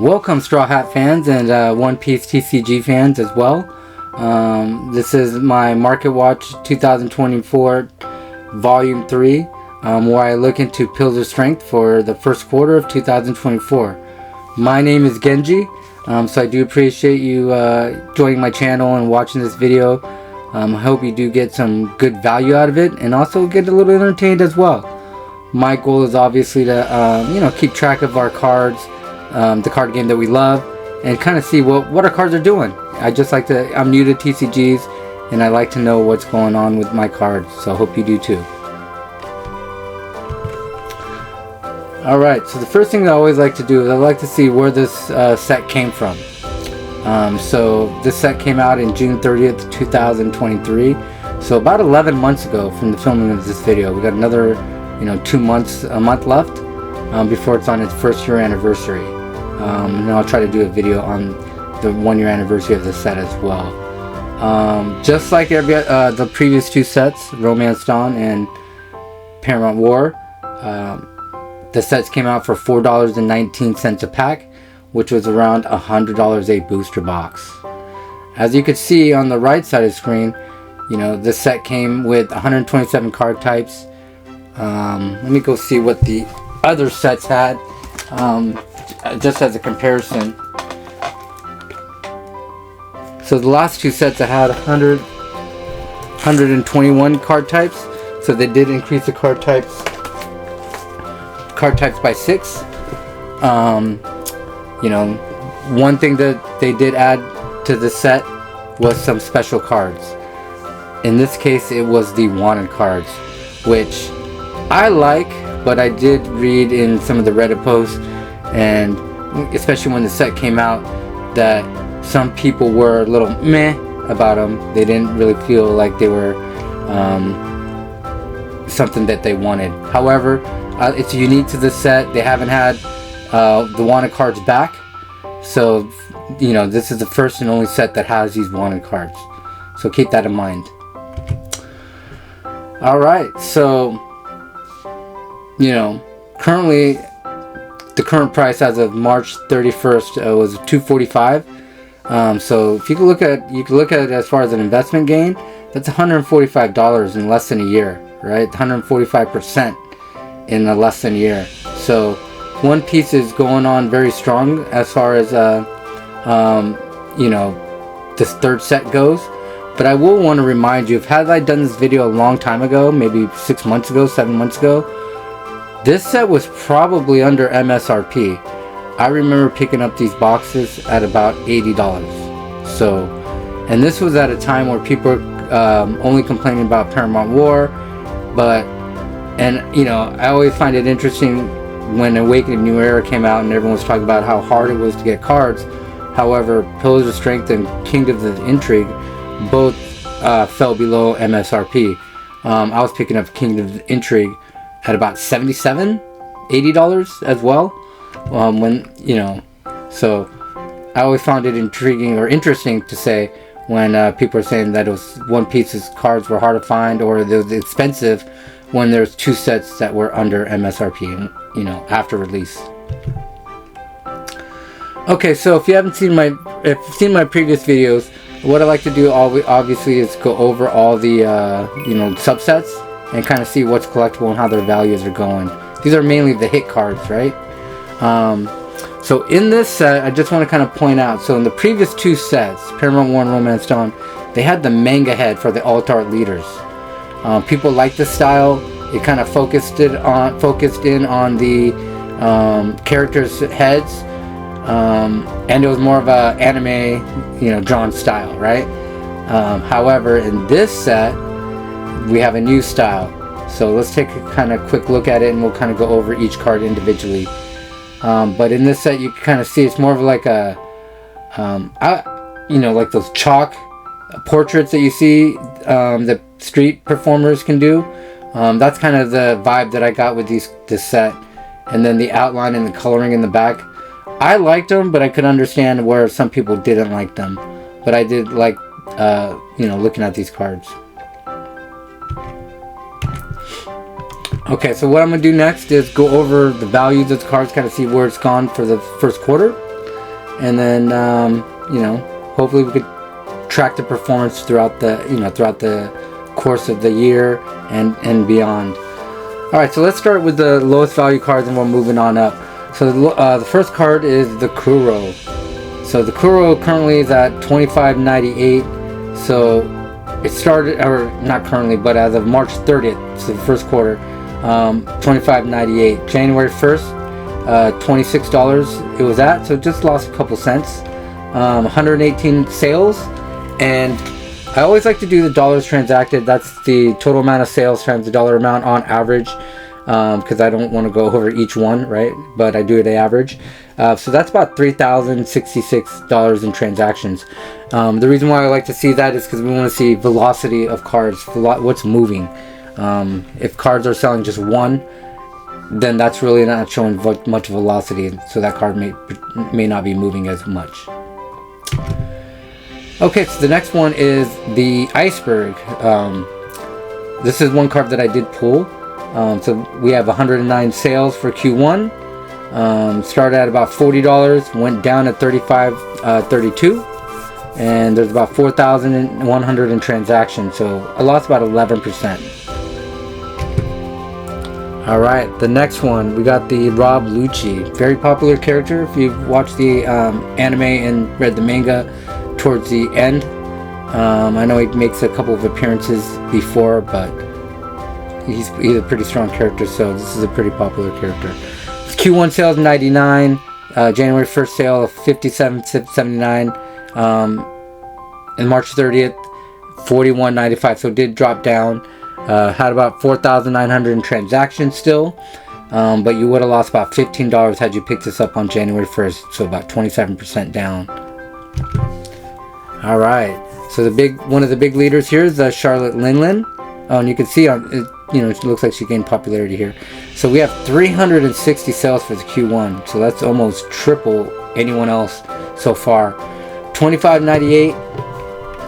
Welcome Straw Hat fans and One Piece TCG fans as well. This is my Market Watch 2024 Volume 3, where I look into Pills of Strength for the first quarter of 2024. My name is Genji, so I do appreciate you joining my channel and watching this video. I hope you do get some good value out of it and also get a little entertained as well. My goal is obviously to keep track of our cards, the card game that we love, and kind of see what our cards are doing. I'm new to TCGs and I like to know what's going on with my cards, so I hope you do too. Alright, so the first thing I always like to do is I like to see where this set came from. So this set came out in June 30th, 2023. So about 11 months ago from the filming of this video. We got another, a month left before it's on its first year anniversary. And I'll try to do a video on the 1 year anniversary of the set as well. Just like the previous two sets, Romance Dawn and Paramount War, the sets came out for $4.19 a pack, which was around $100 a booster box. As you can see on the right side of the screen, this set came with 127 card types. Let me go see what the other sets had, just as a comparison. So the last two sets I had 121 card types, so they did increase the card types by 6. One thing that they did add to the set was some special cards. In this case, it was the wanted cards, which I like, but I did read in some of the Reddit posts, and especially when the set came out, that some people were a little meh about them. They didn't really feel like they were something that they wanted. However, it's unique to this set. They haven't had the wanted cards back, so this is the first and only set that has these wanted cards, so keep that in mind. Alright, so currently the current price as of March 31st was $245. So if you can look at it as far as an investment gain, that's $145 in less than a year, right? 145% in less than a year. So One Piece is going on very strong as far as this third set goes. But I will want to remind you, had I done this video a long time ago, maybe 6 months ago, 7 months ago, this set was probably under MSRP. I remember picking up these boxes at about $80. So, and this was at a time where people were only complaining about Paramount War, I always find it interesting when Awakening New Era came out and everyone was talking about how hard it was to get cards. However, Pillars of Strength and Kingdoms of Intrigue both fell below MSRP. I was picking up Kingdoms of Intrigue at about $77, $80 as well. So I always found it intriguing or interesting to say when people are saying that One Piece's cards were hard to find or they was expensive when there's two sets that were under MSRP, after release. Okay, so if you've seen my previous videos, what I like to do obviously is go over all the subsets and kind of see what's collectible and how their values are going. These are mainly the hit cards, right? So in this set, I just want to kind of point out, so in the previous two sets, Paramount War and Romance Dawn, they had the manga head for the alt art leaders. People like this style. It kind of focused in on the characters' heads, and it was more of a anime, drawn style, right? However, in this set, we have a new style. So let's take a kind of quick look at it, and we'll kind of go over each card individually. But in this set, you can kind of see it's more of like a, like those chalk portraits that you see the street performers can do. That's kind of the vibe that I got with this set. And then the outline and the coloring in the back, I liked them, but I could understand where some people didn't like them. But I did like, looking at these cards. Okay, so what I'm going to do next is go over the values of the cards, kind of see where it's gone for the first quarter. and then you know, hopefully we could track the performance throughout the course of the year and beyond. All right, so let's start with the lowest value cards, and we're moving on up. So the first card is the Kuro. So the Kuro currently is at $25.98. So it started, or not currently, but as of March 30th, so the first quarter, $25.98. January 1st, $26 it was at, so it just lost a couple cents. 118 sales, and I always like to do the dollars transacted. That's the total amount of sales times the dollar amount on average, because I don't want to go over each one, right? But I do it average. So that's about $3,066 in transactions. The reason why I like to see that is because we want to see velocity of cards, what's moving. If cards are selling just one, then that's really not showing much velocity, so that card may not be moving as much. Okay, so the next one is the Iceberg. This is one card that I did pull. So we have 109 sales for Q1. Started at about $40, went down at $35.32, and there's about 4,100 in transactions. So I lost about 11%. All right, the next one, we got the Rob Lucci, very popular character. If you've watched the anime and read the manga towards the end, I know he makes a couple of appearances before, but he's a pretty strong character, so this is a pretty popular character. His Q1 sales 99, January 1st sale of 57.79, and March 30th 41.95, so it did drop down. Had about 4,900 in transactions still, but you would have lost about $15 had you picked this up on January 1st, so about 27% down. All right, so one of the big leaders here is Charlotte Linlin. Oh, and you can see on it, it looks like she gained popularity here. So we have 360 sales for the Q1, so that's almost triple anyone else so far. $25.98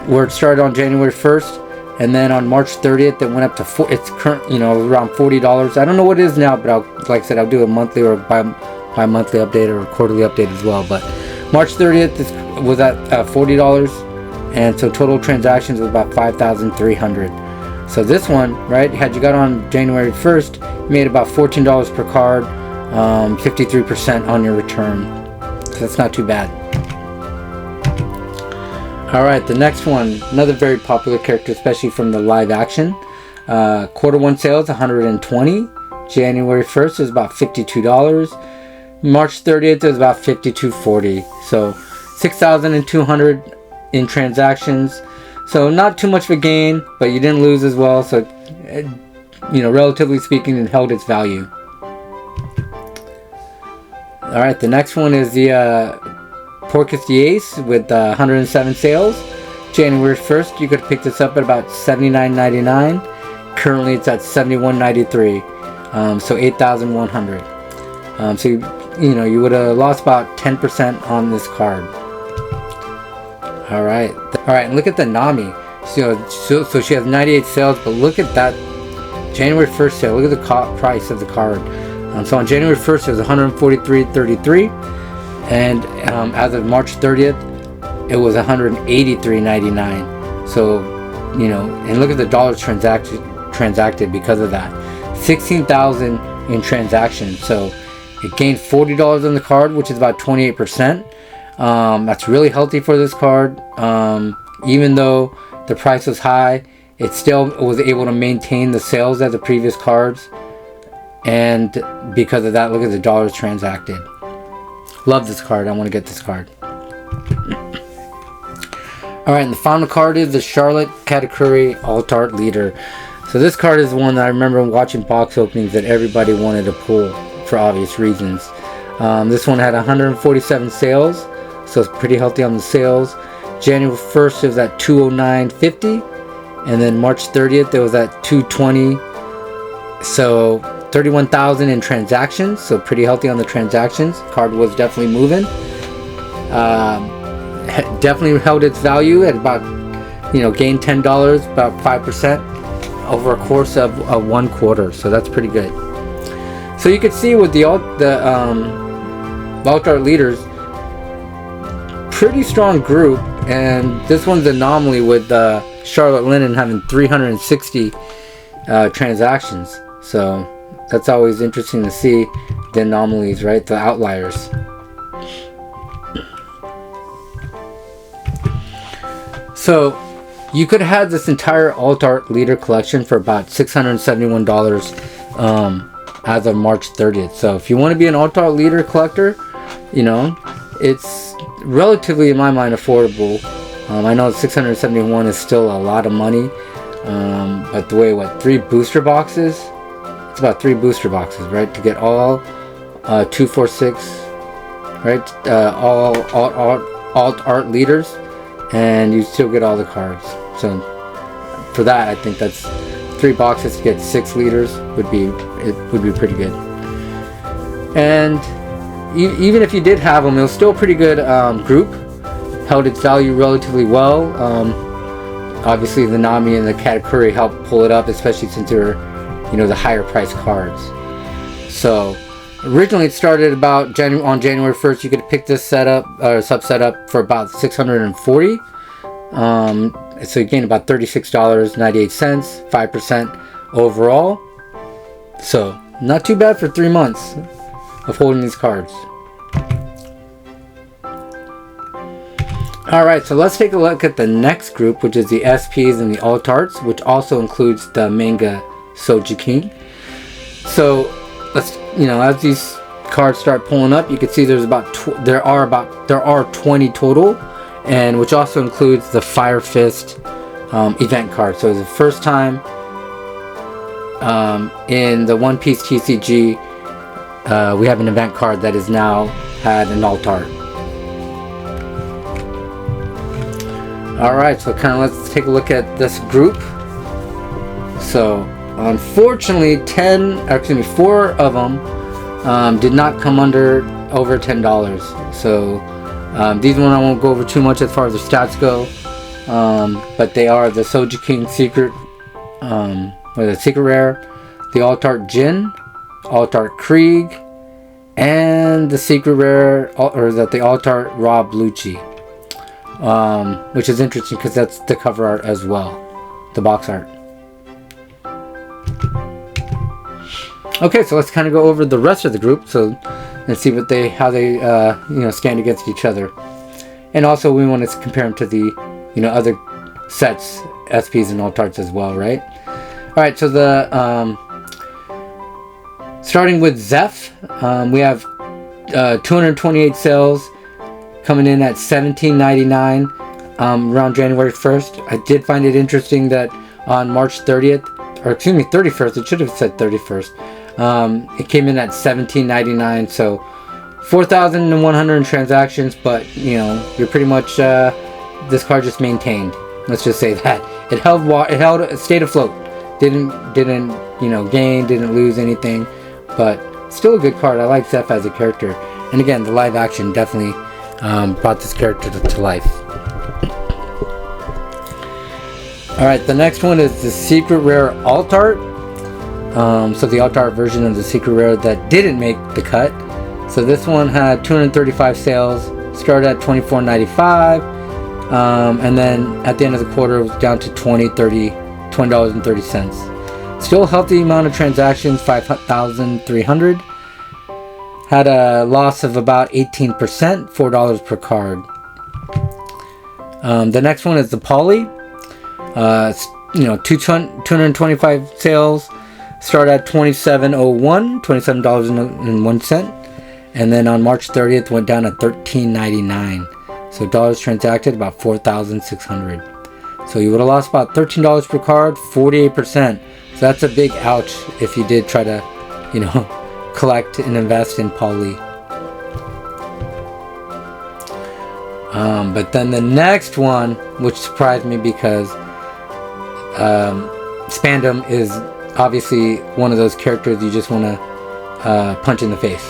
where it started on January 1st. And then on March 30th, it went up to it's current, around $40. I don't know what it is now, but like I said, I'll do a monthly or bi-monthly update or a quarterly update as well. But March 30th was at $40, and so total transactions was about 5,300. So this one, right, had you got on January 1st, you made about $14 per card, 53% on your return. So that's not too bad. Alright, the next one, another very popular character, especially from the live action. Quarter one sales, 120. January 1st is about $52. March 30th is about $52.40. So 6,200 in transactions. So not too much of a gain, but you didn't lose as well. So, relatively speaking, it held its value. Alright, the next one is the Porcus the Ace with 107 sales. January 1st, you could pick this up at about $79.99. Currently, it's at $71.93. So 8,100. So you would have lost about 10% on this card. All right, and look at the Nami. So she has 98 sales, but look at that January 1st sale. Look at the price of the card. So on January 1st, it was $143.33. And as of March 30th, it was $183.99. So, and look at the dollars transacted because of that. 16,000 in transactions. So it gained $40 on the card, which is about 28%. That's really healthy for this card. Even though the price was high, it still was able to maintain the sales of the previous cards. And because of that, look at the dollars transacted. Love this card. I want to get this card. Alright, and the final card is the Charlotte Katakuri Alt-Art Leader. So this card is one that I remember watching box openings that everybody wanted to pull for obvious reasons. This one had 147 sales, so it's pretty healthy on the sales. January 1st it was at $209.50, and then March 30th it was at $220. So 31,000 in transactions, so pretty healthy on the transactions. Card was definitely moving. Definitely held its value at about, gained $10, about 5% over a course of 1 quarter. So that's pretty good. So you can see with the Alt-Art leaders, pretty strong group, and this one's an anomaly with Charlotte Linden having 360 transactions. So that's always interesting to see the anomalies, right? The outliers. So you could have had this entire alt art leader collection for about $671 as of March 30th. So if you want to be an alt art leader collector, you know, it's relatively, in my mind, affordable. I know 671 is still a lot of money, but the way, 3 booster boxes? It's about 3 booster boxes, right? To get all 246, right? All alt art leaders, and you still get all the cards. So for that, I think that's 3 boxes to get 6 leaders would be pretty good. And even if you did have them, it was still a pretty good group. Held its value relatively well. Obviously, the Nami and the Katakuri helped pull it up, especially since they're, you know, the higher priced cards. So originally it started about on January 1st. You could pick this setup or subset up for about $640. So you gain about $36.98, 5% overall. So not too bad for 3 months of holding these cards. Alright, so let's take a look at the next group, which is the SPs and the alt arts, which also includes the manga Sojikin. So let's, you know, as these cards start pulling up, you can see there's there are 20 total, and which also includes the Fire Fist event card. So it's the first time in the One Piece TCG we have an event card that has now had an alt art. Alright, so let's take a look at this group. So unfortunately 4 of them did not come over $10. So these ones I won't go over too much as far as the stats go, but they are the Sojikin Secret, or the Secret Rare, the Alt Art Jin, Alt Art Krieg, and the Secret Rare, or the Alt Art Rob Lucci, which is interesting because that's the cover art as well, the box art. Okay, so let's kind of go over the rest of the group, and see how they stand against each other, and also we want to compare them to the other sets, SPs and alt arts as well, right? All right, so the starting with Zeph, we have 228 sales coming in at $17.99 around January 1st. I did find it interesting that on March 30th, or excuse me, 31st, it should have said 31st. It came in at $17.99, so 4,100 transactions, but you're pretty much this card just maintained. Let's just say that it stayed afloat. Didn't gain, didn't lose anything, but still a good card. I like Zeph as a character, and again, the live action definitely brought this character to life. All right, the next one is the Secret Rare Alt Art. So the alt art version of the Secret Rare that didn't make the cut. So this one had 235 sales, started at $24.95, and then at the end of the quarter it was down to $20.30. Still a healthy amount of transactions, 5,300. Had a loss of about 18%, $4 per card. The next one is the Poly. 225 sales. Start at $27.01, and then on March 30th went down to $13.99. So dollars transacted about 4,600. So you would have lost about $13 per card, 48%. So that's a big ouch if you did try to, collect and invest in Poly. But then the next one, which surprised me because Spandam is obviously one of those characters you just want to punch in the face.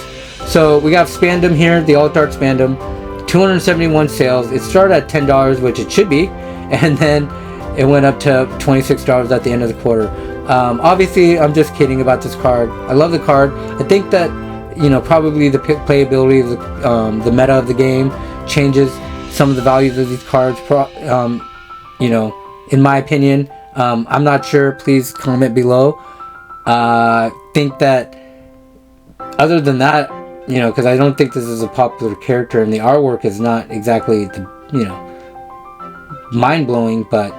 So we got Spandam here, the Alt Art Spandam, 271 sales. It started at $10, which it should be, and then it went up to $26 at the end of the quarter. Obviously, I'm just kidding about this card. I love the card. I think that probably the playability of the meta of the game changes some of the values of these cards, you know, in my opinion. I'm not sure. Please comment below. Think that other than that, you know, because I don't think this is a popular character, and the artwork is not exactly the, you know, mind-blowing, but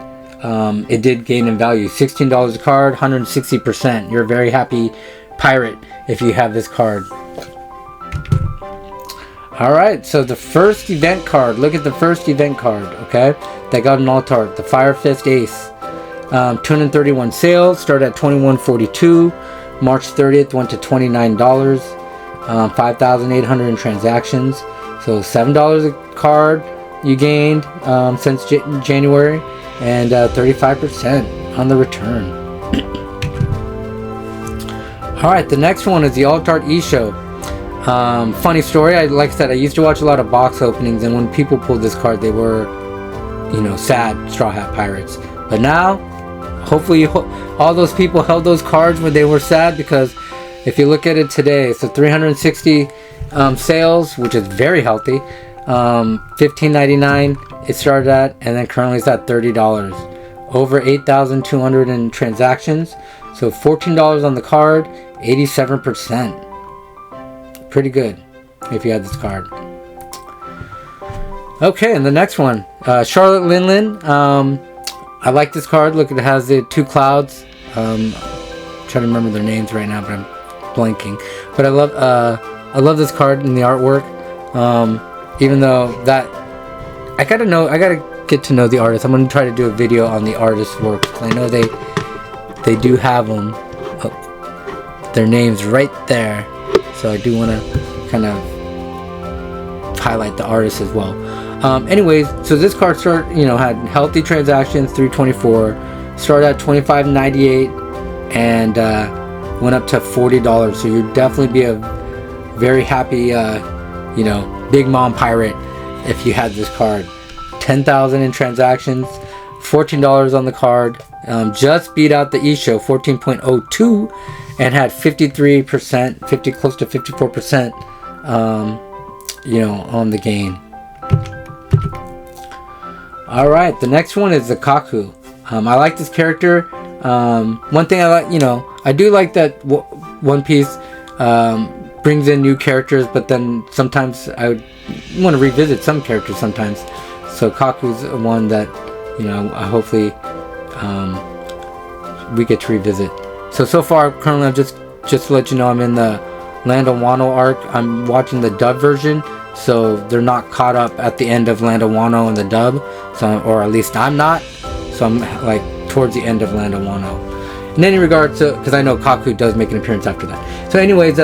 it did gain in value. $16 a card, 160%. You're a very happy pirate if you have this card. Alright, so the first event card. Look at the first event card, okay? That got an alt art. The Fire Fist Ace. 231 sales. Started at $21.42. March 30th went to $29. 5,800 in transactions. So $7 a card you gained since January. And 35% on the return. Alright, the next one is the Alt Art eShow. Funny story, like I said, I used to watch a lot of box openings, and when people pulled this card, they were, you know, sad Straw Hat Pirates. But now, hopefully all those people held those cards when they were sad, because if you look at it today, so 360 sales, which is very healthy. $15.99 it started at, and then currently it's at $30. Over 8,200 in transactions, so $14 on the card, 87%. Pretty good if you had this card. Okay, and the next one, Charlotte Linlin. I like this card. Look, it has the two clouds. I'm trying to remember their names right now, but I'm blanking. But I love this card and the artwork. Even though that I gotta get to know the artist. I'm gonna try to do a video on the artist's work. I know they do have them. Oh, their names right there. So I do want to kind of highlight the artist as well. Anyways, so this card had healthy transactions, 324, started at $25.98, and went up to $40. So you'd definitely be a very happy, big mom pirate if you had this card. 10,000 in transactions, $14 on the card. Just beat out the eShow, 14.02, and had 53%, close to 54%, on the gain. All right, the next one is the Kaku. I like this character. One thing I like, I do like that One Piece brings in new characters, but then sometimes I would want to revisit some characters sometimes. So Kaku's one that, hopefully we get to revisit. So far, currently, I'm just to let you know, I'm in the Land of Wano arc. I'm watching the dub version, so they're not caught up at the end of Land of Wano in the dub, or at least I'm not. So I'm like towards the end of Land of Wano. In any regard, because I know Kaku does make an appearance after that. So anyways,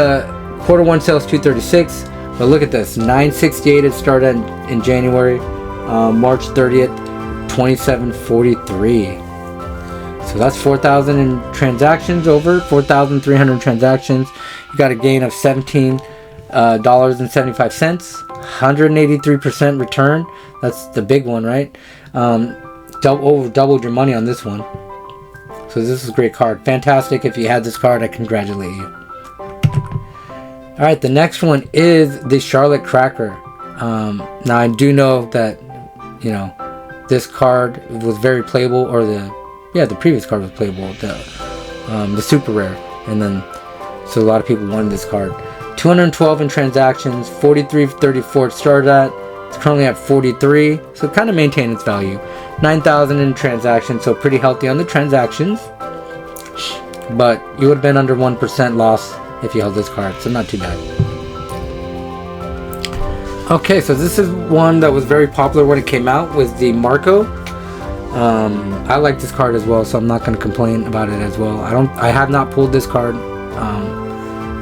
quarter one sales 236, but look at this, 968 it started in January, March 30th, 2743. So that's 4,000 in transactions, over 4,300 transactions. You got a gain of $17.75, 183% return. That's the big one, right? Doubled your money on this one. So this is a great card. Fantastic. If you had this card, I congratulate you. Alright, the next one is the Charlotte Cracker. Now I do know that, this card was very playable, or the previous card was playable, the super rare, and then so a lot of people wanted this card. 212 in transactions, 43.34 it started at. It's currently at 43, so it kind of maintained its value. 9,000 in transactions, so pretty healthy on the transactions, but you would have been under 1% loss if you held this card, so not too bad. Okay, so this is one that was very popular when it came out, was the Marco. I like this card as well, so I'm not going to complain about it as well. I have not pulled this card,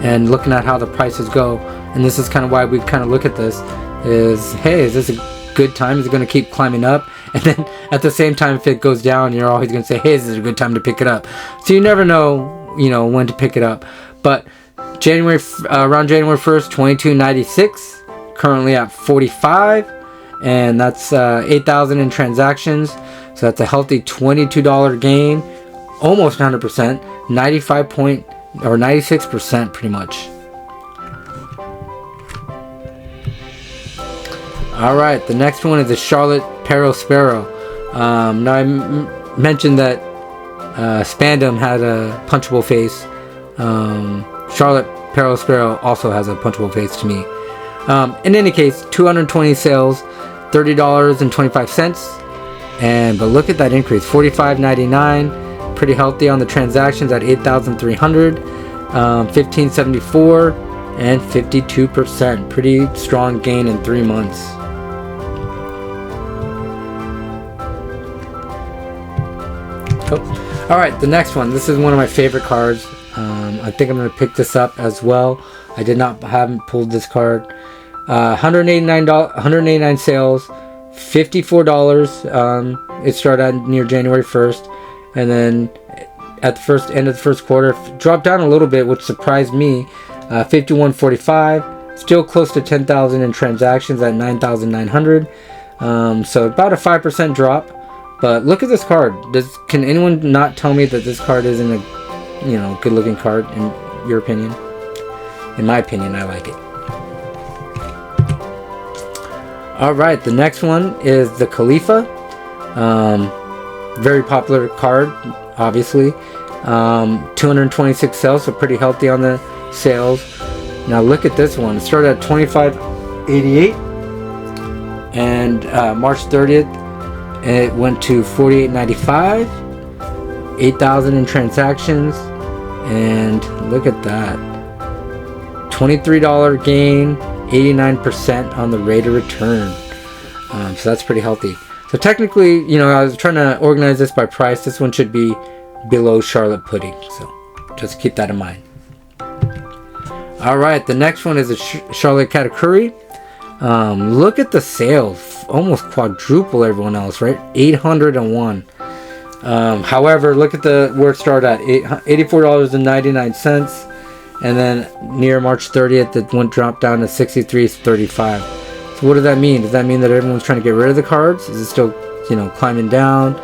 and looking at how the prices go, and this is kind of why we kind of look at this, is, hey, is this a good time? Is it going to keep climbing up? And then at the same time, if it goes down, you're always going to say, hey, is this a good time to pick it up? So you never know, when to pick it up. But around January 1st, 22.96, currently at 45, and that's 8,000 in transactions. So that's a healthy $22 gain, almost 100%, 96% pretty much. All right, the next one is the Charlotte Sparrow. Now I mentioned that Spandam had a punchable face. Charlotte Sparrow also has a punchable face to me. In any case, 220 sales, $30.25. But look at that increase, $45.99. Pretty healthy on the transactions at 8,300, 1574, and 52%. Pretty strong gain in 3 months. All right, the next one. This is one of my favorite cards. I think I'm going to pick this up as well. I haven't pulled this card. $189 sales, $54. It started out near January 1st, and then at the end of the first quarter, dropped down a little bit, which surprised me. 51.45. Still close to 10,000 in transactions at 9,900. So about a 5% drop. But look at this card. Can anyone not tell me that this card isn't a, good looking card in your opinion? In my opinion, I like it. All right, the next one is the Khalifa. Very popular card, obviously. 226 sales, so pretty healthy on the sales. Now look at this one. It started at $25.88, and March 30th. It went to $48.95, 8,000 in transactions, and look at that, $23 gain, 89% on the rate of return. So that's pretty healthy. So technically, I was trying to organize this by price. This one should be below Charlotte Pudding, so just keep that in mind. All right, the next one is a Charlotte Katakuri. Look at the sales, almost quadruple everyone else, right? 801. However, look at where it started at, $84.99, and then near March 30th, it dropped down to $63.35. So what does that mean? Does that mean that everyone's trying to get rid of the cards? Is it still, climbing down?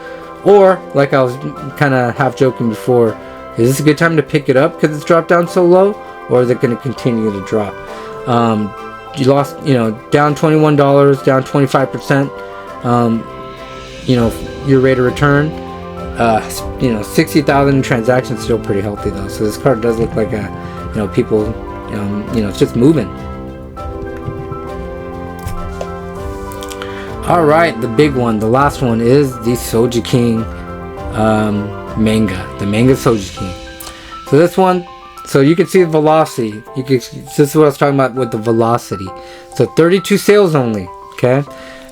Or, like I was kind of half joking before, is this a good time to pick it up because it's dropped down so low, or is it going to continue to drop? You lost, down $21, down 25%. Your rate of return. 60,000 in transactions, still pretty healthy though. So this card does look like people, it's just moving. All right, the big one, the last one is the Soji King manga, the manga Soji King. So this one. So you can see the velocity. This is what I was talking about with the velocity. So 32 sales only. Okay,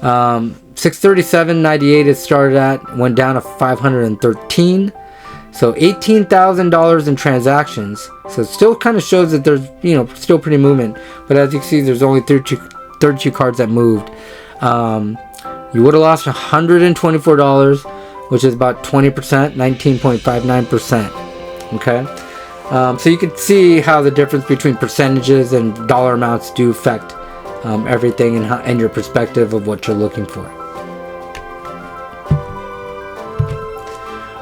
637.98 it started at, went down to 513. So $18,000 in transactions. So it still kind of shows that there's still pretty movement. But as you can see, there's only 32 cards that moved. You would have lost $124, which is about 20%, 19.59%. Okay. So you can see how the difference between percentages and dollar amounts do affect everything and your perspective of what you're looking for.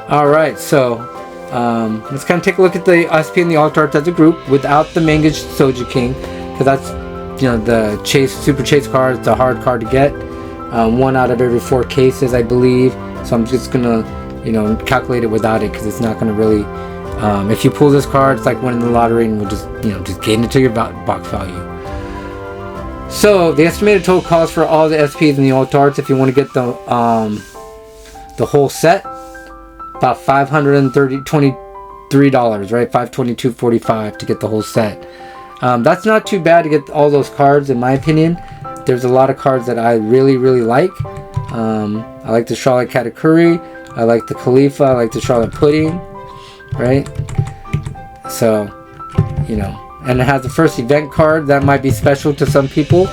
All right, so let's kind of take a look at the SP and the alt art as a group without the manga Soji King, because that's the super chase card. It's a hard card to get. 1 out of every 4 cases, I believe. So I'm just gonna calculate it without it, because it's not gonna really. If you pull this card, it's like winning the lottery, and we'll just gain into your box value. So the estimated total cost for all the SPs and the alt arts, if you want to get the whole set, about $523, right? $522.45 to get the whole set. That's not too bad to get all those cards, in my opinion. There's a lot of cards that I really, really like. I like the Charlotte Katakuri. I like the Khalifa. I like the Charlotte Pudding. Right? So, and it has the first event card. That might be special to some people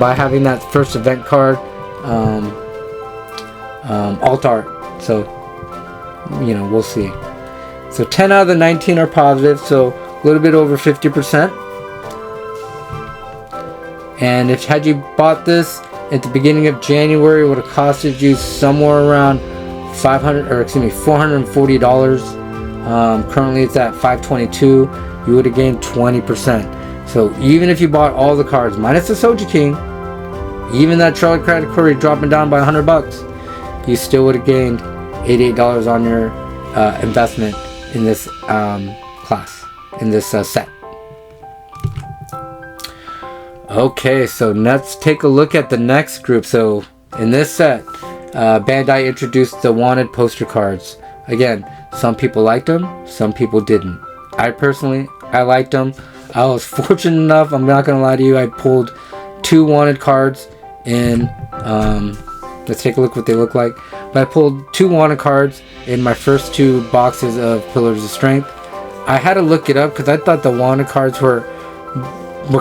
by having that first event card alt art. So, we'll see. So 10 out of the 19 are positive, so a little bit over 50%. And had you bought this at the beginning of January, it would have costed you somewhere around $440. Currently it's at $522. You would have gained 20%. So even if you bought all the cards minus the Soji King, even that Charlotte category dropping down by $100, you still would have gained $88 on your investment in this class, in this set. Okay, so let's take a look at the next group. So in this set, Bandai introduced the wanted poster cards. Again, some people liked them, some people didn't. I personally liked them. I was fortunate enough, I'm not gonna lie to you, I pulled 2 wanted cards in, let's take a look what they look like. But I pulled 2 wanted cards in my first 2 boxes of Pillars of Strength. I had to look it up because I thought the wanted cards were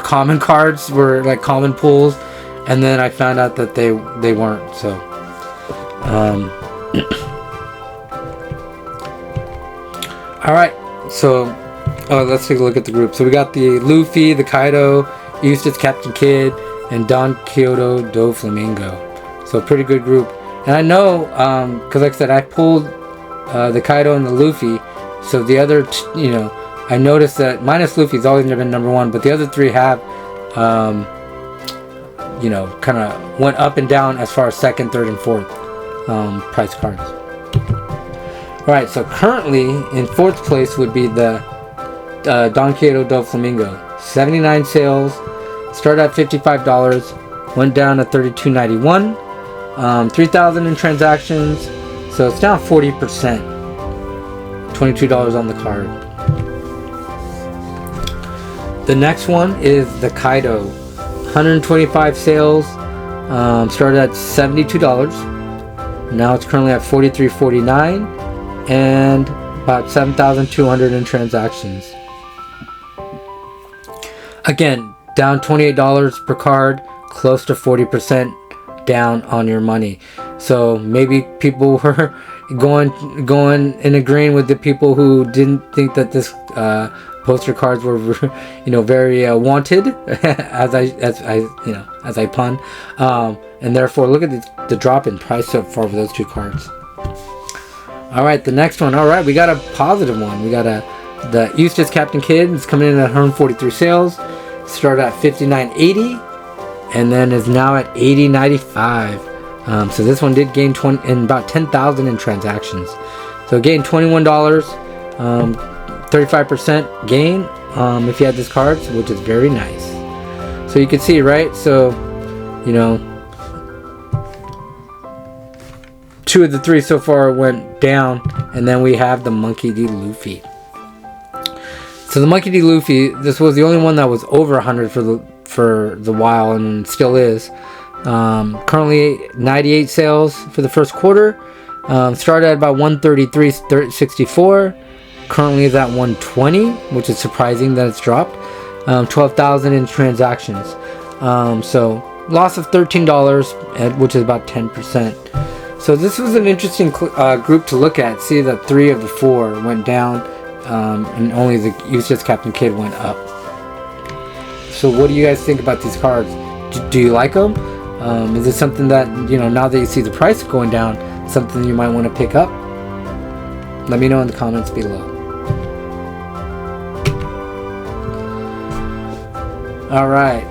common cards, were like common pulls, and then I found out that they weren't. So all right, so let's take a look at the group. So we got the Luffy, the Kaido, Eustace, Captain Kidd, and Don Quixote do Flamingo. So a pretty good group. And I know because like I said, I pulled the Kaido and the Luffy, so the other I noticed that minus Luffy's always never been number 1, but the other 3 have kind of went up and down as far as 2nd, 3rd, and 4th price cards. Alright, so currently in 4th place would be the Don Quixote do Flamingo. 79 sales, started at $55, went down to $32.91, 3,000 in transactions, so it's down 40%, $22 on the card. The next one is the Kaido. 125 sales, started at $72. Now it's currently at $43.49 and about 7,200 in transactions. Again, down $28 per card, close to 40% down on your money. So maybe people were going and agreeing with the people who didn't think that this poster cards were very wanted as I pun, and therefore look at the drop in price so far for those 2 cards. All right, the next one. All right, we got a positive one. We got the Eustace Captain Kidd. It's coming in at 143 sales, started at $59.80 and then is now at $80.95. So this one did gain about 10,000 in transactions, so it gained $21, 35% gain if you had this card, which is very nice. So you can see, right? So 2 of the 3 so far went down, and then we have the Monkey D. Luffy. So the Monkey D. Luffy, this was the only one that was over 100 for the while, and still is. Currently 98 sales for the first quarter. Started at about 133.64. Currently is at 120, which is surprising that it's dropped. 12,000 in transactions. So loss of $13, which is about 10%. So this was an interesting group to look at. See that 3 of the 4 went down, and only the Eustace Captain Kidd went up. So what do you guys think about these cards? Do you like them? Is it something that, now that you see the price going down, something you might want to pick up? Let me know in the comments below. Alright.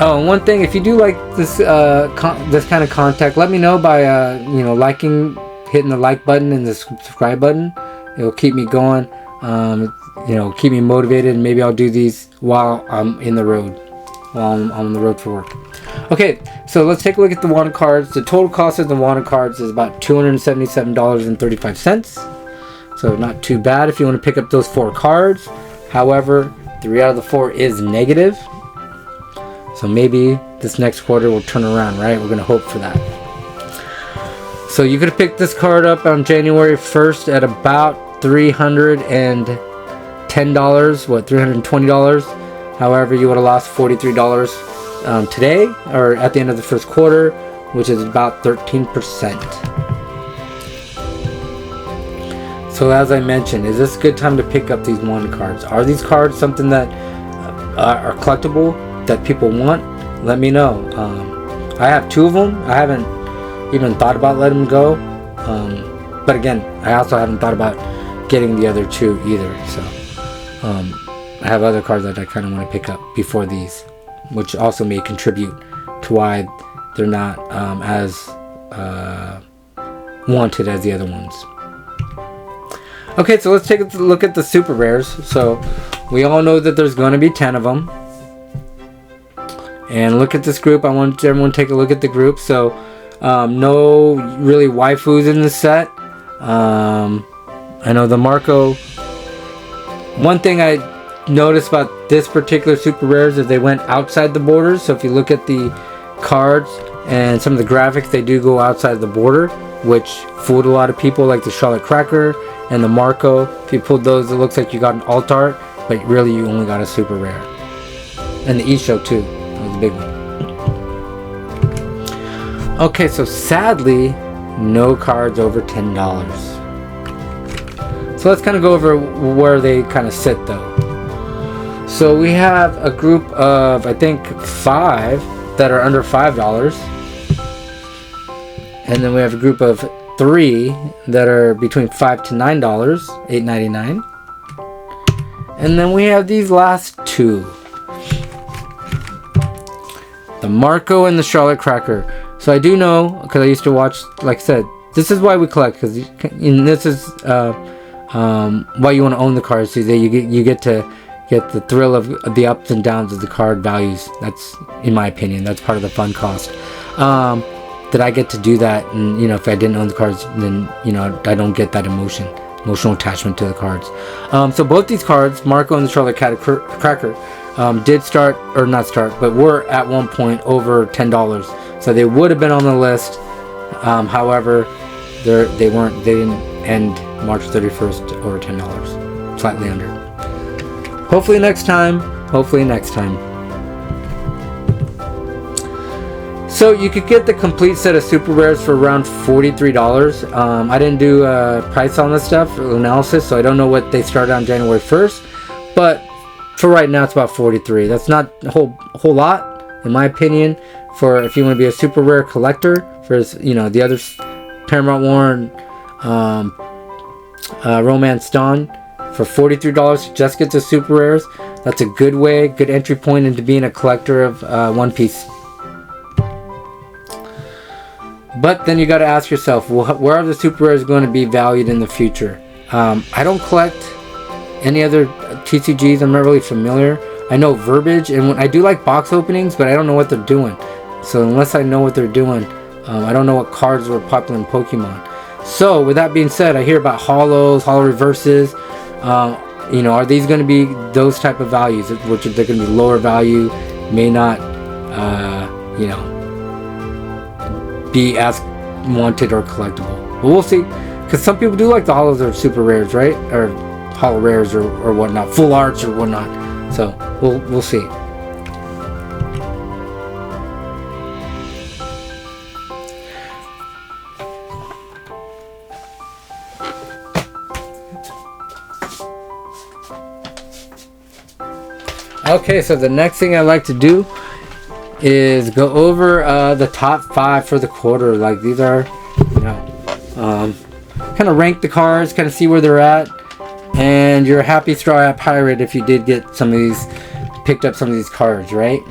Oh, and one thing, if you do like this this kind of content, let me know by liking, hitting the like button and the subscribe button. It'll keep me going, keep me motivated, and maybe I'll do these while I'm in the road, while I'm on the road for work. Okay, so let's take a look at the wanted cards. The total cost of the wanted cards is about $277.35. So not too bad if you want to pick up those 4 cards. However, 3 out of the 4 is negative. So maybe this next quarter will turn around, right? We're going to hope for that. So you could have picked this card up on January 1st at about $310, $320. However, you would have lost $43 today, or at the end of the first quarter, which is about 13%. So as I mentioned, is this a good time to pick up these wanted cards? Are these cards something that are collectible, that people want? Let me know. I have 2 of them. I haven't even thought about letting them go, but again, I also haven't thought about getting the other 2 either. So I have other cards that I kind of want to pick up before these, which also may contribute to why they're not as wanted as the other ones. Okay, so let's take a look at the super rares. So we all know that there's going to be 10 of them. And look at this group. I want everyone to take a look at the group. So no really waifus in this set. I know the Marco. One thing I noticed about this particular super rares is they went outside the borders. So if you look at the cards and some of the graphics, they do go outside the border, which fooled a lot of people, like the Charlotte Cracker and the Marco. If you pulled those, it looks like you got an alt art, but really you only got a super rare. And the E-Show too, that was a big one. Okay, so sadly, no cards over $10. So let's kind of go over where they kind of sit though. So we have a group of, I think, 5 that are under $5. And then we have a group of 3 that are between $5 to $9, $8.99. And then we have these last 2. The Marco and the Charlotte Cracker. So I do know, because I used to watch, like I said, this is why we collect, because this is why you want to own the cards, so that you get to get the thrill of the ups and downs of the card values. That's, in my opinion, that's part of the fun cost. That I get to do that, and if I didn't own the cards, then I don't get that emotional attachment to the cards. So both these cards, Marco and the Charlotte Cracker, did start, or not start, but were at one point over $10. So they would have been on the list. However, they didn't end March 31st over $10, slightly under. Hopefully next time. So you could get the complete set of super rares for around $43. I didn't do a price on this stuff, analysis, so I don't know what they started on January 1st. But for right now, it's about $43. That's not a whole lot, in my opinion, for if you want to be a super rare collector. For the other Paramount War and Romance Dawn, for $43 to just get the super rares. That's a good entry point into being a collector of One Piece. But then you got to ask yourself, well, where are the super rares going to be valued in the future? I don't collect any other TCGs. I'm not really familiar. I know Verbiage, and I do like box openings, but I don't know what they're doing. So unless I know what they're doing, I don't know what cards were popular in Pokemon. So with that being said, I hear about holos, holo reverses. Are these going to be those type of values, which they're going to be lower value, may not, be as wanted or collectible. But we'll see, because some people do like the holos or super rares, right? Or holo rares or whatnot, full arts or whatnot. So we'll see. Okay, so the next thing I like to do is go over the top 5 for the quarter. Like, these are, kind of rank the cards, kind of see where they're at, and you're a happy straw hat pirate if you did get picked up some of these cards, right?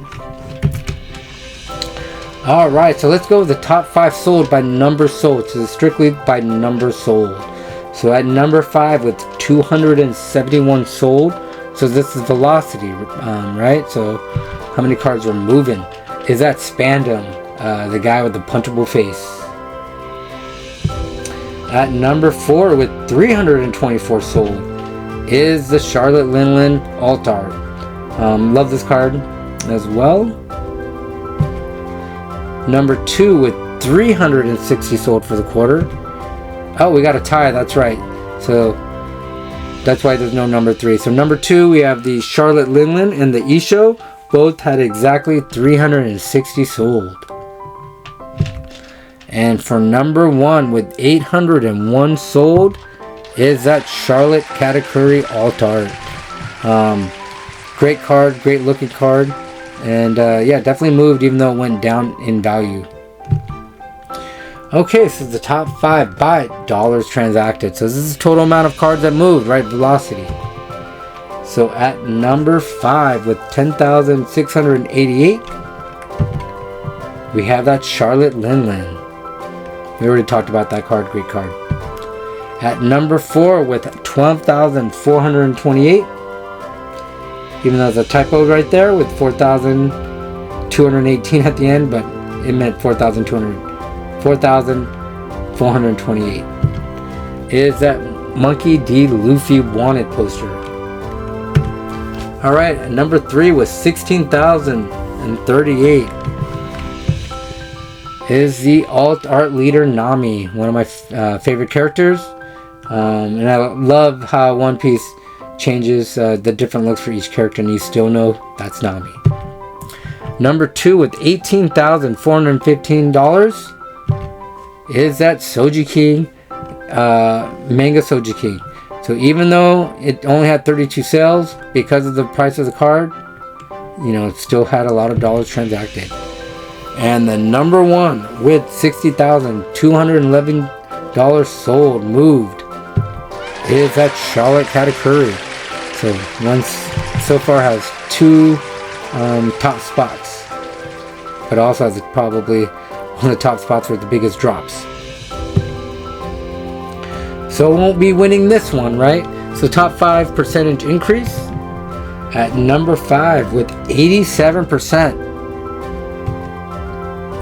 Alright, so let's go with the top 5 sold by number sold. So strictly by number sold. So at number 5 with 271 sold. So this is velocity, right? So how many cards are moving? Is that Spandam, the guy with the punchable face? At number 4 with 324 sold is the Charlotte Linlin alt art. Love this card as well. Number 2 with 360 sold for the quarter. Oh, we got a tie, that's right. So that's why there's no number 3. So number 2, we have the Charlotte Linlin and the E-Show. Both had exactly 360 sold. And for number 1 with 801 sold is that Charlotte Katakuri alt art. Great card, great looking card. And yeah, definitely moved even though it went down in value. Okay, so the top 5 by dollars transacted. So this is the total amount of cards that moved, right? Velocity. So at number 5 with 10,688 we have that Charlotte Linlin. We already talked about that card. Great card. At number 4 with 12,428. Even though there's a typo right there with 4,218 at the end, but it meant 4,428. Is that Monkey D. Luffy wanted poster. Alright, at number 3 with 16,038 is the Alt Art Leader Nami, one of my favorite characters. And I love how One Piece changes the different looks for each character, and you still know that's Nami. Number 2 with $18,415 is that Sojiki, Manga Sojiki. So even though it only had 32 sales, because of the price of the card, you know, it still had a lot of dollars transacted. And the number 1 with $60,211 sold, moved, is that Charlotte Katakuri. So so far has 2 top spots, but also has probably one of the top spots with the biggest drops. So won't be winning this one, right? So top 5 percentage increase at number 5 with 87%.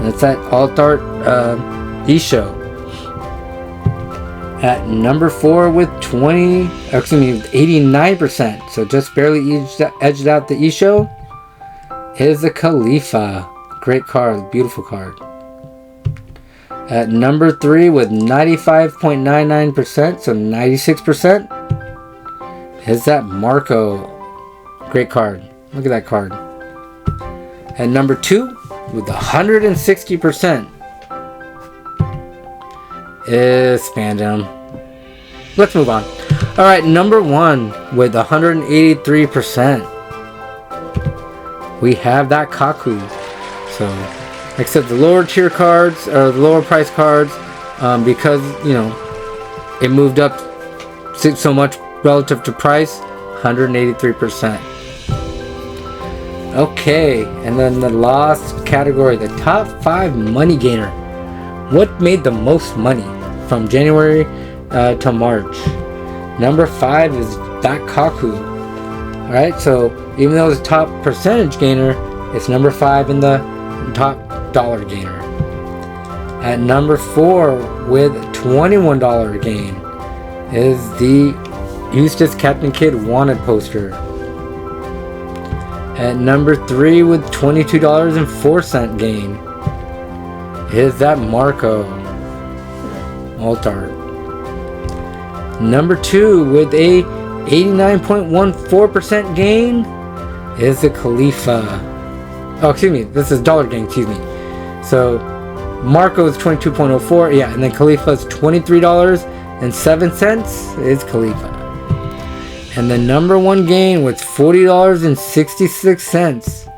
That's that Alt Art Isho. At number 4 with 89%. So just barely edged out the Isho is the Khalifa. Great card, beautiful card. At number 3 with 95.99%, so 96%, is that Marco. Great card. Look at that card. At number 2 with 160% is Spandam. Let's move on. Alright, number 1 with 183%. We have that Kaku. So, except the lower tier cards, or the lower price cards, because, you know, it moved up so much relative to price, 183%. Okay, and then the last category, the top 5 money gainer. What made the most money from January to March? Number 5 is that Kaku. Alright, so even though it's a top percentage gainer, it's number 5 in the top dollar gainer. At number 4 with $21 gain is the Eustace Captain Kidd wanted poster. At number 3 with $22.04 gain is that Marco Alt Art. Number 2 with a 89.14% gain is the Khalifa. Oh, excuse me, this is dollar gain, excuse me. So Marco is 22.04, yeah, and then Khalifa is $23.07 is Khalifa. And the number 1 gain with $40.66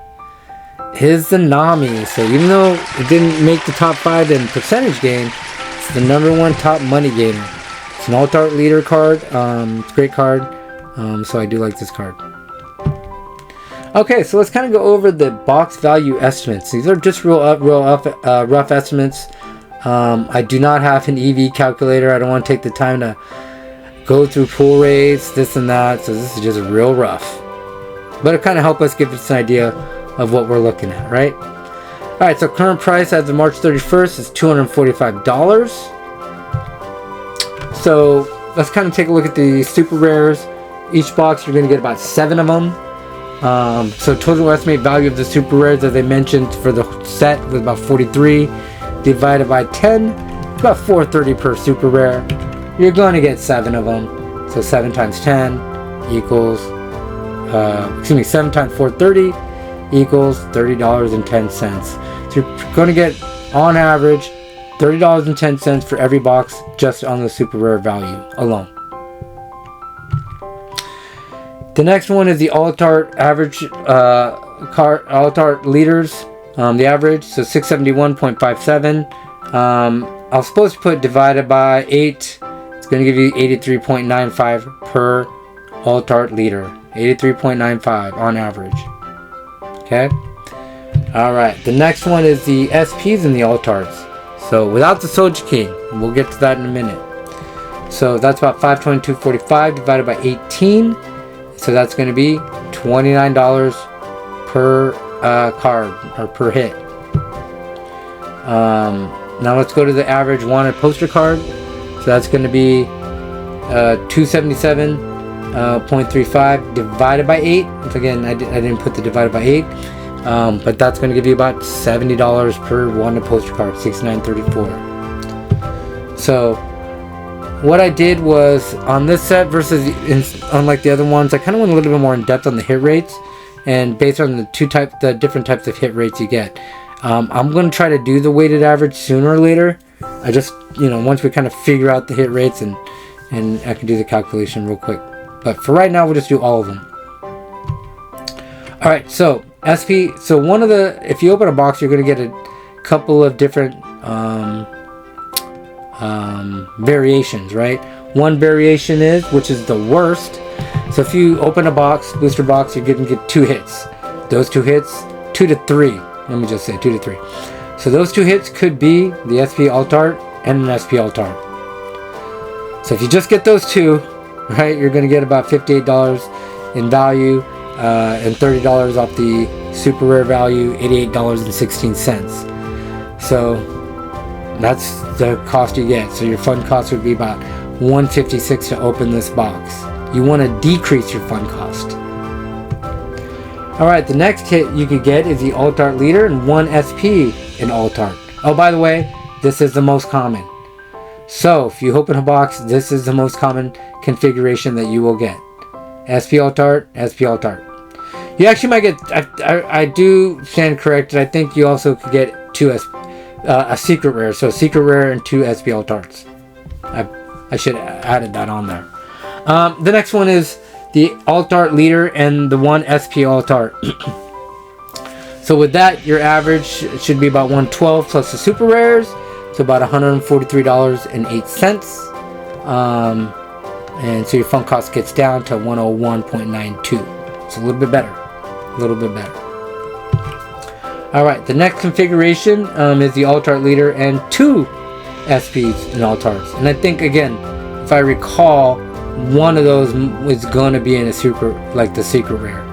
is the Nami. So even though it didn't make the top 5 in percentage gain, it's the number 1 top money gainer. It's an Alt Art Leader card. It's a great card. So I do like this card. Okay, so let's kind of go over the box value estimates. These are just real rough estimates. I do not have an EV calculator. I don't want to take the time to go through pool rates, this and that. So this is just real rough. But it kind of helps us give us an idea of what we're looking at, right? Alright, so current price as of March 31st is $245. So let's kind of take a look at the super rares. Each box you're going to get about 7 of them. So total estimated value of the super rares, as I mentioned, for the set was about 43. Divided by 10, about 430 per super rare. You're going to get 7 of them. So 7 times 10 equals, 7 times 430 equals $30.10. So you're going to get, on average, $30.10 for every box just on the super rare value alone. The next one is the Alt Art average Alt Art leaders. The average, so 671.57. I was supposed to put divided by 8. It's going to give you 83.95 per Alt Art leader. 83.95 on average. Okay. Alright, the next one is the SPs and the Altards. So without the Soldier King, we'll get to that in a minute. So that's about $522.45 divided by 18. So that's going to be $29 per card, or per hit. Now let's go to the average wanted poster card. So that's going to be 277.35 divided by 8. Once again, I didn't put the divided by 8. But that's going to give you about $70 per wanted poster card, $69.34. So what I did was, on this set versus unlike the other ones, I kind of went a little bit more in depth on the hit rates, and based on the different types of hit rates you get. I'm going to try to do the weighted average sooner or later. I just, once we kind of figure out the hit rates, and I can do the calculation real quick. But for right now, we'll just do all of them. All right, so SP. So if you open a box, you're going to get a couple of different variations, right? One variation which is the worst. So if you open a booster box, you're going to get 2 hits. Those 2 hits, 2 to 3. Let me just say 2 to 3. So those 2 hits could be the SP Altart and an SP Altart. So if you just get those 2, right, you're going to get about $58 in value, and $30 off the super rare value, $88.16. So that's the cost you get. So your fund cost would be about $156 to open this box. You want to decrease your fund cost. Alright, the next hit you could get is the Altart Leader and 1 SP in Altart. Oh, by the way, this is the most common. So if you open a box, this is the most common configuration that you will get. SP Altart, SP Altart. You actually might get, I do stand corrected, I think you also could get a secret rare. So secret rare and 2 SP Altarts. I should have added that on there. The next one is the Altart Leader and the 1 SP Altart. So with that, your average should be about 112 plus the super rares. So about $143.08. And so your fund cost gets down to 101.92. It's a little bit better. Alright, the next configuration is the Altart Leader and 2 SPs and Altarts. And I think, again, if I recall, one of those is going to be in a secret, like the secret rare.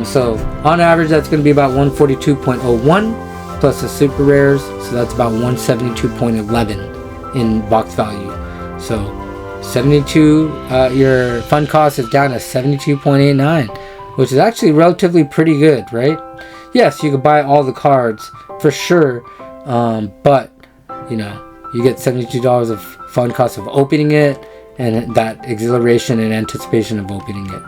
So on average, that's going to be about 142.01 plus the super rares. So that's about 172.11 in box value. So 72, your fund cost is down to 72.89, which is actually relatively pretty good, right? Yes, you could buy all the cards for sure, but you get $72 of fund cost of opening it, and that exhilaration and anticipation of opening it.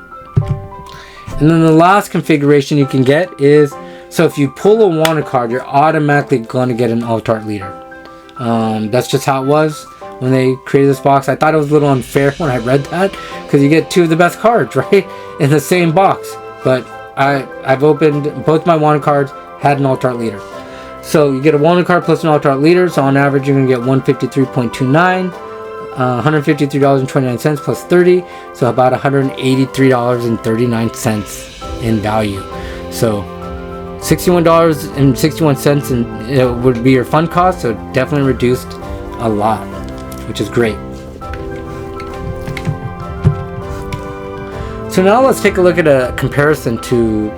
And then the last configuration you can get is, so if you pull a wanted card, you're automatically going to get an Altart Leader. That's just how it was when they created this box. I thought it was a little unfair when I read that, because you get 2 of the best cards, right, in the same box. But I've opened both my wanted cards, had an Altart Leader. So you get a wanted card plus an Altart Leader. So on average, you're going to get 153.29, $153.29 plus 30. So about $183.39 in value. So $61.61 and it would be your fund cost. So definitely reduced a lot, which is great. So now let's take a look at a comparison to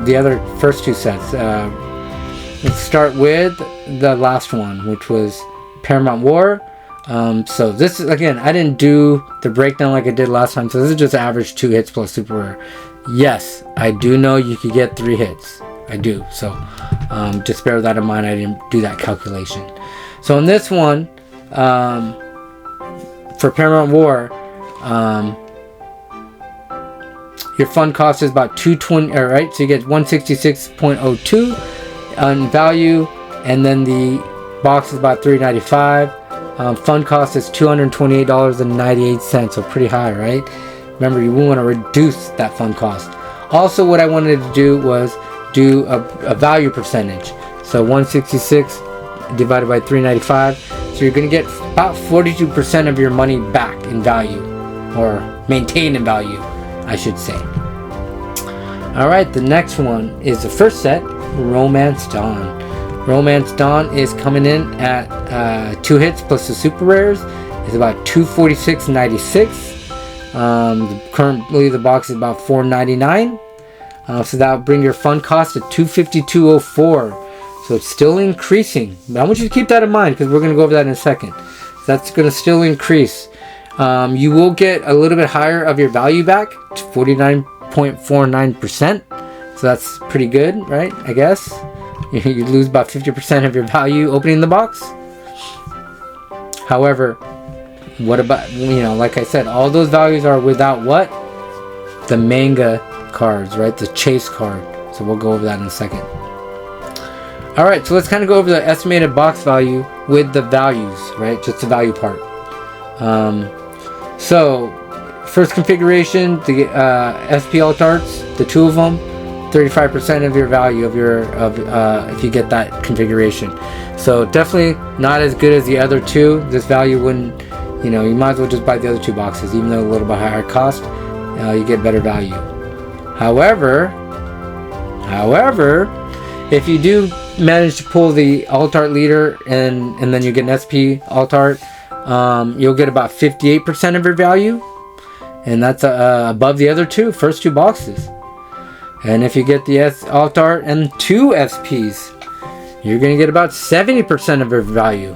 the other first 2 sets. Let's start with the last one, which was Paramount War. So this is, again, I didn't do the breakdown like I did last time. So this is just average 2 hits plus super rare. Yes, I do know you could get 3 hits. I do. So just bear that in mind. I didn't do that calculation. So in this one, for Paramount War, your fund cost is about $220. All right, so you get 166.02 on value, and then the box is about $395. Fund cost is $228.98, so pretty high, right? Remember, you want to reduce that fund cost. Also, what I wanted to do was do a value percentage. So 166 divided by 395. So you're going to get about 42% of your money back in value, or maintained in value, I should say. Alright, the next one is the first set, Romance Dawn. Romance Dawn is coming in at 2 hits plus the super rares. It's about $246.96. Currently the box is about $4.99. So that will bring your fund cost to $252.04. So it's still increasing. But I want you to keep that in mind because we're going to go over that in a second. So that's going to still increase. You will get a little bit higher of your value back to 49.49%. So that's pretty good, right? I guess. You lose about 50% of your value opening the box. However, what about, like I said, all those values are without what? The manga cards, right? The chase card. So we'll go over that in a second. Alright, so let's kind of go over the estimated box value with the values, right? Just the value part. So, first configuration, the SP alt arts, the 2 of them, 35% of your value if you get that configuration. So definitely not as good as the other 2. This value wouldn't, you might as well just buy the other 2 boxes, even though a little bit higher cost, you get better value. However, if you do manage to pull the alt art leader and then you get an SP alt art, you'll get about 58% of your value, and that's above the other first two boxes. And if you get the alt art and 2 SPs, you're going to get about 70% of your value.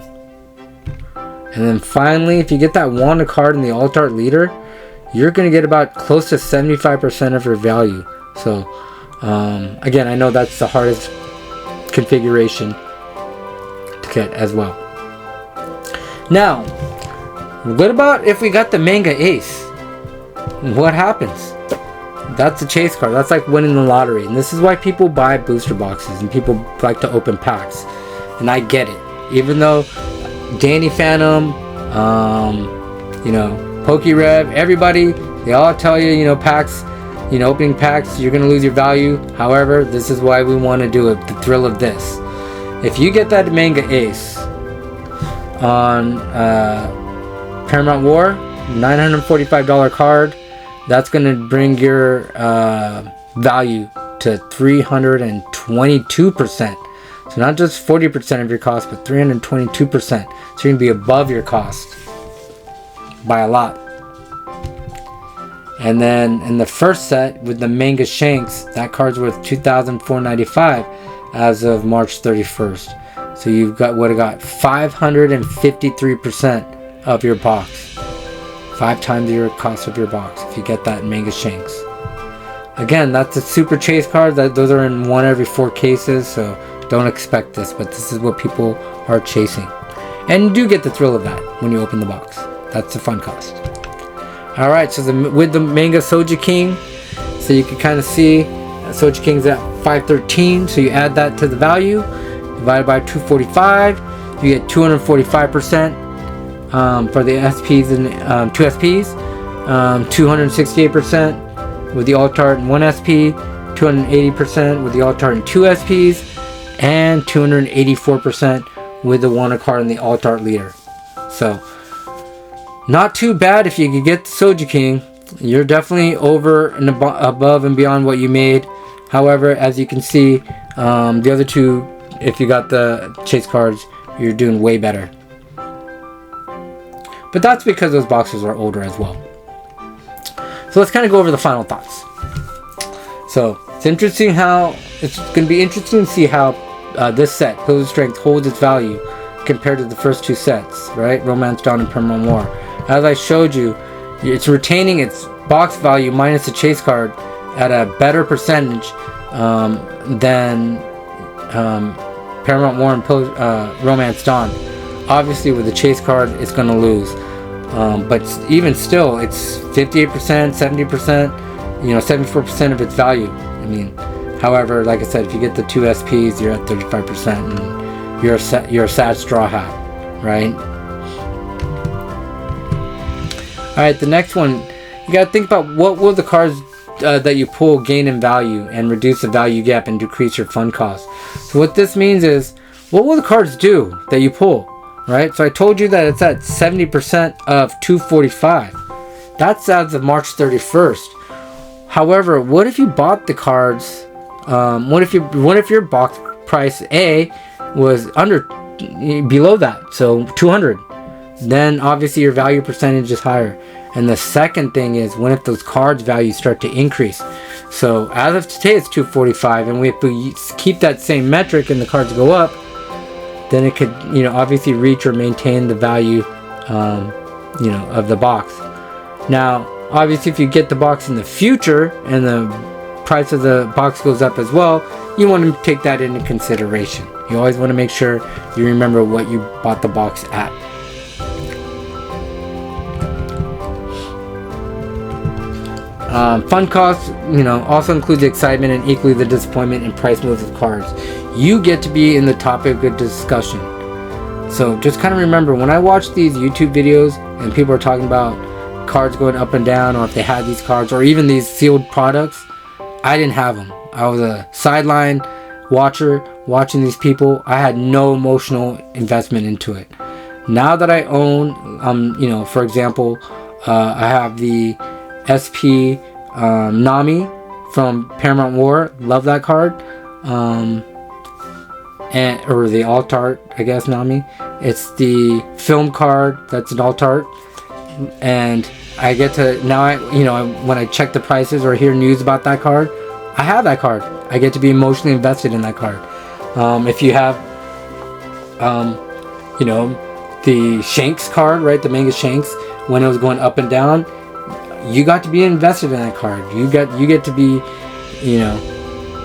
And then finally, if you get that Wanda card and the alt art leader, you're going to get about close to 75% of your value. So again, I know that's the hardest configuration to get as well. Now, what about if we got the manga ace? What happens? That's a chase card. That's like winning the lottery. And this is why people buy booster boxes and people like to open packs. And I get it. Even though Danny Phantom, PokeRev, everybody, they all tell you, packs, opening packs, you're going to lose your value. However, this is why we want to do it. The thrill of this. If you get that manga ace on Paramount War, $945 card, that's going to bring your value to 322%. So not just 40% of your cost, but 322%. So you're going to be above your cost by a lot. And then in the first set with the manga shanks, that card's worth $2,495 as of March 31st. So you've got 553% of your box. 5 times your cost of your box if you get that manga shanks. Again, that's a super chase card. Those are in 1 every 4 cases, so don't expect this, but this is what people are chasing. And you do get the thrill of that when you open the box. That's the fun cost. Alright, so with the manga Soja King, so you can kind of see Soja King's at 513, so you add that to the value, divided by 245, you get 245%. For the SPs and 2 SPs, 268% with the alt art and 1 SP, 280% with the alt art and 2 SPs, and 284% with the Wanda card and the alt art leader. So, not too bad if you could get the Soja King. You're definitely over and above and beyond what you made. However, as you can see, the other 2, if you got the chase cards, you're doing way better. But that's because those boxes are older as well. So let's kind of go over the final thoughts. So it's going to be interesting to see how this set, Pillars of Strength, holds its value compared to the first 2 sets, right? Romance Dawn and Paramount War. As I showed you, it's retaining its box value minus the chase card at a better percentage than Paramount War and Romance Dawn. Obviously, with the chase card, it's going to lose. But even still, it's 58%, 70%, 74% of its value. I mean, however, like I said, if you get the 2 SPs, you're at 35%, and you're a sad straw hat, right? All right, the next one, you got to think about what will the cards that you pull gain in value and reduce the value gap and decrease your fund cost. So what this means is, what will the cards do that you pull? Right, so I told you that it's at 70% of 245. That's as of March 31st. However, what if you bought the cards What if your box price A was below that, so 200? Then obviously your value percentage is higher. And the second thing is, what if those cards values start to increase? So as of today it's 245, and if we keep that same metric and the cards go up, then it could, obviously reach or maintain the value of the box. Now obviously if you get the box in the future and the price of the box goes up as well, you want to take that into consideration. You always want to make sure you remember what you bought the box at. Fun costs, also include the excitement and equally the disappointment and price moves of cards. You get to be in the topic of discussion. So just kind of remember, when I watch these YouTube videos and people are talking about cards going up and down, or if they had these cards, or even these sealed products, I didn't have them. I was a sideline watcher watching these people. I had no emotional investment into it. Now that I own, for example, I have the SP Nami from Paramount War. Love that card. Or the alt art, I guess, Nami. It's the film card that's an alt art. And I get to, now when I check the prices or hear news about that card, I have that card. I get to be emotionally invested in that card. If you have, the Shanks card, right? The manga Shanks, when it was going up and down, you got to be invested in that card. You get to be,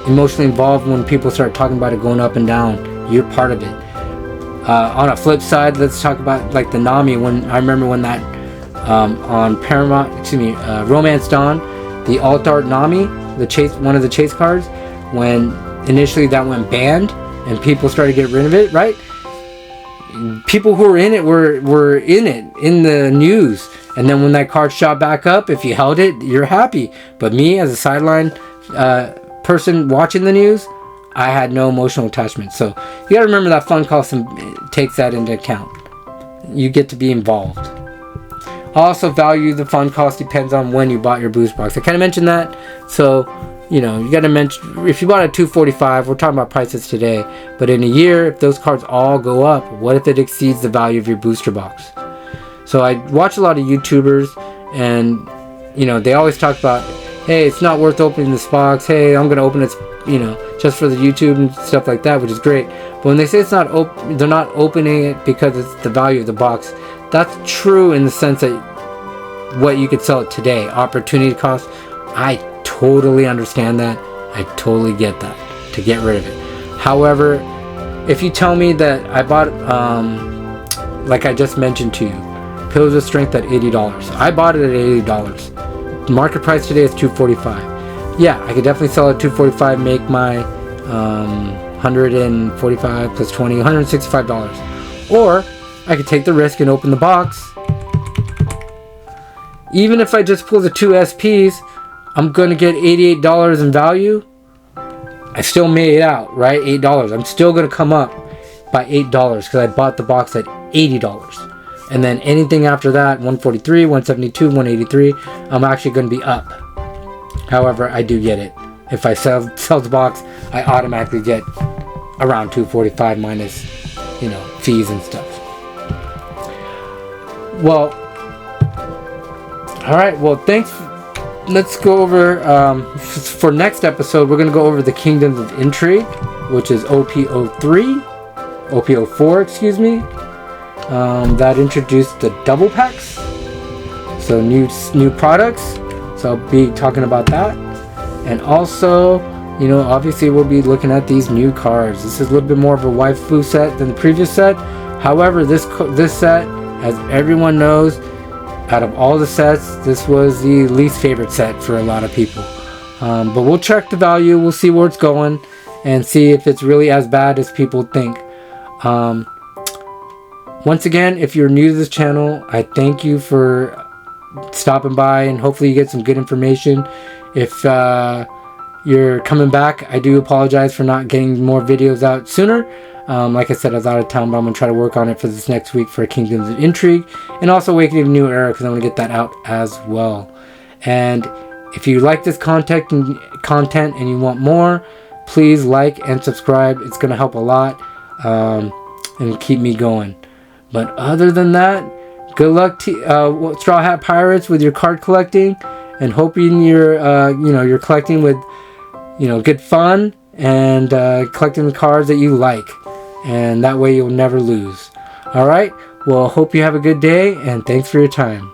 emotionally involved when people start talking about it going up and down. You're part of it. On a flip side, let's talk about like the Nami. When I remember when that on Paramount, Romance Dawn, the alt art Nami, one of the chase cards, when initially that went banned and people started to get rid of it, right? People who were in it were in the news, and then when that card shot back up, if you held it, you're happy. But me, as a sideline person watching the news, I had no emotional attachment. So you gotta remember that fun cost takes that into account. You get to be involved. Also, value the fun cost depends on when you bought your boost box. I kind of mentioned that. So you gotta mention, if you bought at $245, we're talking about prices today, but in a year, if those cards all go up, what if it exceeds the value of your booster box? So I watch a lot of YouTubers, and they always talk about, hey, it's not worth opening this box, hey, I'm gonna open it, just for the YouTube and stuff like that, which is great. But when they say it's not they're not opening it because it's the value of the box, that's true in the sense that what you could sell it today, opportunity cost, I totally understand that. I totally get that, to get rid of it. However, if you tell me that I bought, like I just mentioned to you, Pillars of Strength at $80. I bought it at $80. The market price today is $245. Yeah, I could definitely sell it at $245, make my $145 plus $20, $165. Or I could take the risk and open the box. Even if I just pull the 2 SPs, I'm going to get $88 in value. I still made it out, right? $8. I'm still going to come up by $8 because I bought the box at $80. And then anything after that, 143, 172, 183, I'm actually going to be up. However, I do get it. If I sell the box, I automatically get around 245 minus, fees and stuff. Well, all right. Well, thanks. Let's go over, for next episode, we're going to go over the Kingdoms of Intrigue, which is OP-03, OP-04, excuse me. That introduced the double packs, so new products. So I'll be talking about that, and also, obviously we'll be looking at these new cards. This is a little bit more of a waifu set than the previous set. However, this set, as everyone knows, out of all the sets, this was the least favorite set for a lot of people. But we'll check the value, we'll see where it's going, and see if it's really as bad as people think. Once again, if you're new to this channel, I thank you for stopping by, and hopefully you get some good information. If you're coming back, I do apologize for not getting more videos out sooner. Like I said, I was out of town, but I'm going to try to work on it for this next week for Kingdoms of Intrigue, and also Awakening of New Era, because I'm going to get that out as well. And if you like this content and you want more, please like and subscribe. It's going to help a lot and keep me going. But other than that, good luck to Straw Hat Pirates with your card collecting, and hoping you're collecting with good fun and collecting the cards that you like, and that way you'll never lose. All right, well, hope you have a good day, and thanks for your time.